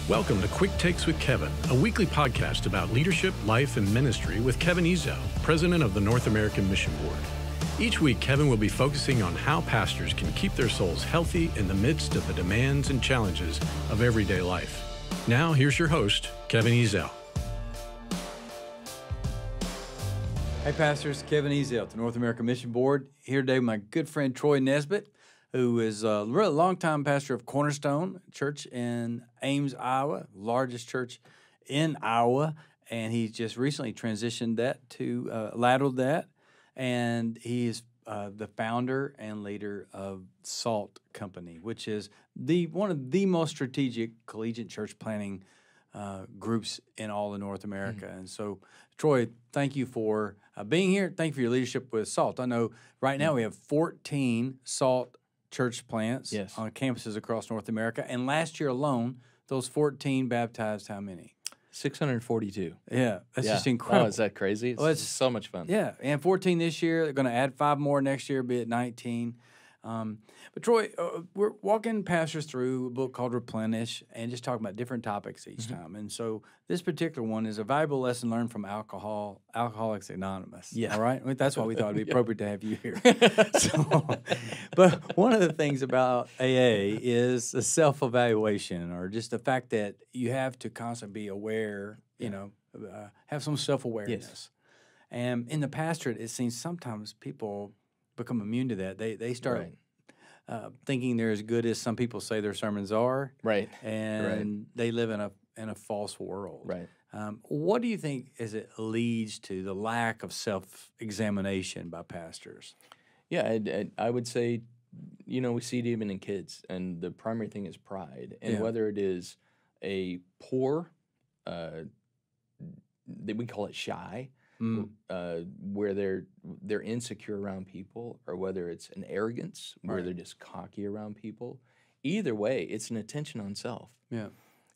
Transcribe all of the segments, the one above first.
Welcome to Quick Takes with Kevin, a weekly podcast about leadership, life, and ministry with Kevin Ezel, president of the North American Mission Board. Each week, Kevin will be focusing on how pastors can keep their souls healthy in the midst of the demands and challenges of everyday life. Now, here's your host, Kevin Ezel. Hey, pastors, Kevin Ezel at the North American Mission Board. Here today with my good friend Troy Nesbitt, who is a really long-time pastor of Cornerstone Church in Ames, Iowa, largest church in Iowa, and he just recently transitioned that to lateraled that, and he is the founder and leader of SALT Company, which is one of the most strategic collegiate church planting groups in all of North America. And so, Troy, thank you for being here. Thank you for your leadership with SALT. I know right now we have 14 SALT church plants on campuses across North America. And last year alone, those 14 baptized how many? 642. Yeah, that's just incredible. Oh, is that crazy? It's so much fun. Yeah, and 14 this year. They're going to add 5 more next year, be at 19. But Troy, we're walking pastors through a book called Replenish and just talking about different topics each time. And so this particular one is a valuable lesson learned from Alcoholics Anonymous. Yeah. All right? That's why we thought it'd be appropriate to have you here. But one of the things about AA is a self-evaluation, or just the fact that you have to constantly be aware, have some self-awareness. Yes. And in the pastorate, it seems sometimes people become immune to that. They start thinking they're as good as some people say their sermons are, Right? And they live in a false world, Right. What do you think it leads to the lack of self-examination by pastors? Yeah, I would say, we see it even in kids, and the primary thing is pride, and whether it is a poor, we call it shy. Where they're insecure around people, or whether it's an arrogance where they're just cocky around people. Either way, it's an attention on self. Yeah.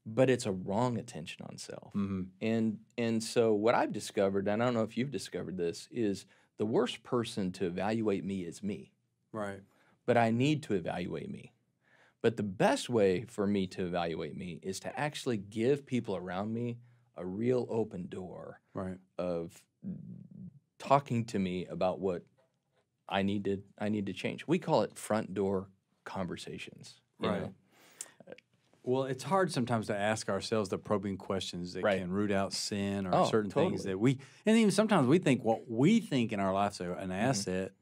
But it's a wrong attention on self. And so what I've discovered, and I don't know if you've discovered this, is the worst person to evaluate me is me. Right. But I need to evaluate me. But the best way for me to evaluate me is to actually give people around me a real open door of talking to me about what I need to change. We call it front door conversations. You know? Well, it's hard sometimes to ask ourselves the probing questions that can root out sin or certain things that and even sometimes we think what we think in our lives are an asset,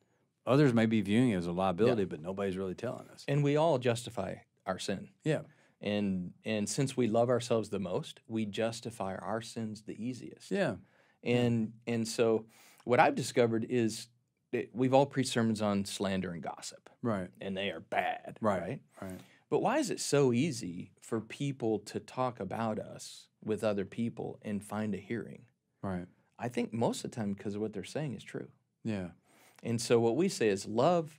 others may be viewing it as a liability, but nobody's really telling us. And we all justify our sin. Yeah. And since we love ourselves the most, we justify our sins the easiest. Yeah. And so what I've discovered is that we've all preached sermons on slander and gossip. Right. And they are bad. Right. But why is it so easy for people to talk about us with other people and find a hearing? Right. I think most of the time because of what they're saying is true. Yeah. And so what we say is love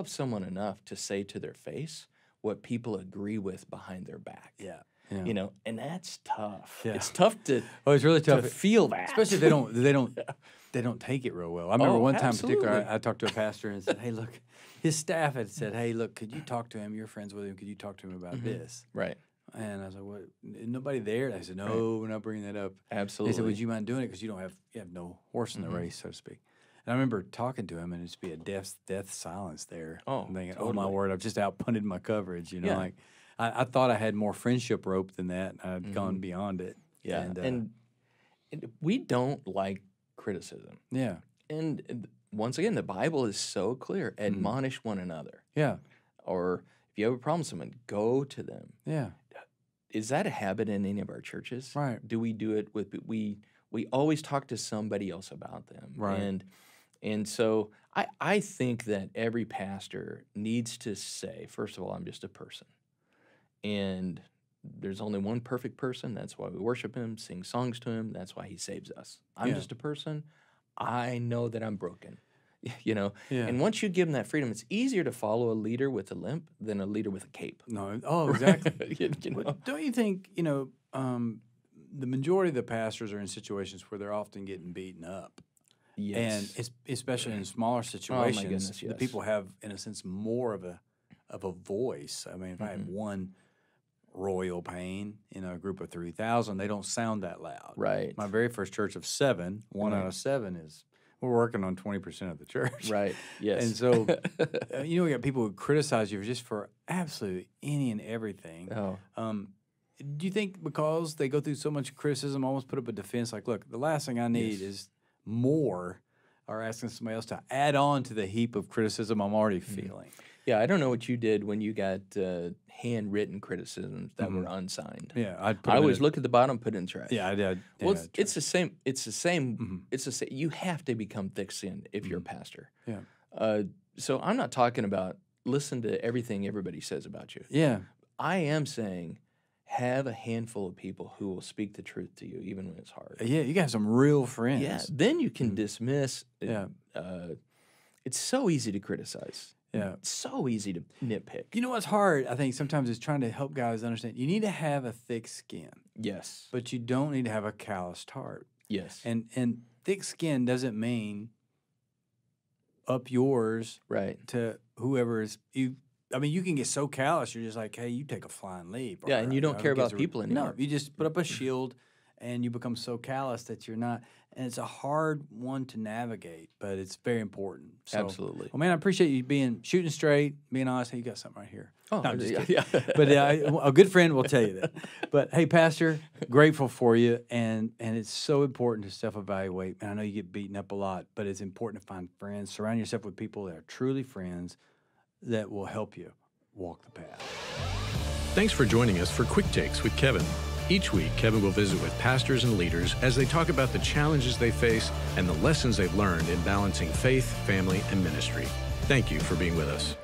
someone enough to say to their face what people agree with behind their back. Yeah. And that's tough. Yeah. It's tough to it's really tough to feel that, especially if they don't take it real well. I remember one time in particular, I talked to a pastor and said, "Hey, look," his staff had said, "Hey, look, could you talk to him? You're friends with him. Could you talk to him about this?" Right. And I was like, "What? Nobody there?" And I said, "No, we're not bringing that up." Absolutely. They said, "Would you mind doing it? Because you have no horse in the race, so to speak." And I remember talking to him, and it'd just be a death silence there. I'm thinking, "Oh my word, I've just outpunted my coverage." Like I thought I had more friendship rope than that. I'd gone beyond it. Yeah, and we don't like criticism. Yeah. And once again, the Bible is so clear: admonish one another. Yeah. Or if you have a problem with someone, go to them. Yeah. Is that a habit in any of our churches? Right. Do we do it with we always talk to somebody else about them? Right. And so I think that every pastor needs to say, first of all, I'm just a person. And there's only one perfect person. That's why we worship him, sing songs to him. That's why he saves us. I'm just a person. I know that I'm broken, And once you give them that freedom, it's easier to follow a leader with a limp than a leader with a cape. No. Oh, exactly. Well, don't you think, the majority of the pastors are in situations where they're often getting beaten up? Yes. And especially in smaller situations, goodness, the people have, in a sense, more of a voice. I mean, if I had one royal pain in a group of 3,000. They don't sound that loud. Right. My very first church of 7, one out of 7 is, we're working on 20% of the church. Right. Yes. And so, we got people who criticize you just for absolutely any and everything. Oh. Do you think because they go through so much criticism, almost put up a defense like, look, the last thing I need is more, or asking somebody else to add on to the heap of criticism I'm already feeling? Yeah, I don't know what you did when you got handwritten criticisms that were unsigned. Yeah, I always look at the bottom, put it in the trash. Yeah, I did. Well, it's the same. It's the same. It's the same. You have to become thick-skinned if you're a pastor. Yeah. So I'm not talking about listen to everything everybody says about you. Yeah. I am saying have a handful of people who will speak the truth to you, even when it's hard. Yeah, you got some real friends. Yeah. Then you can dismiss. Yeah. It's so easy to criticize. Yeah. It's so easy to nitpick. You know what's hard, I think, sometimes is trying to help guys understand. You need to have a thick skin, Yes. but you don't need to have a calloused heart. Yes. And thick skin doesn't mean up yours Right. to whoever is you. I mean, you can get so callous, you're just like, hey, you take a flying leap. Yeah, and you don't care about people anymore. No, you just put up a shield, and you become so callous that you're not. And it's a hard one to navigate, but it's very important. So, Absolutely. Well, man, I appreciate you shooting straight, being honest. Hey, you got something right here. Oh, No, I'm just yeah. kidding. But a good friend will tell you that. But hey, Pastor, grateful for you, and it's so important to self-evaluate. And I know you get beaten up a lot, but it's important to find friends. Surround yourself with people that are truly friends that will help you walk the path. Thanks for joining us for Quick Takes with Kevin. Each week, Kevin will visit with pastors and leaders as they talk about the challenges they face and the lessons they've learned in balancing faith, family, and ministry. Thank you for being with us.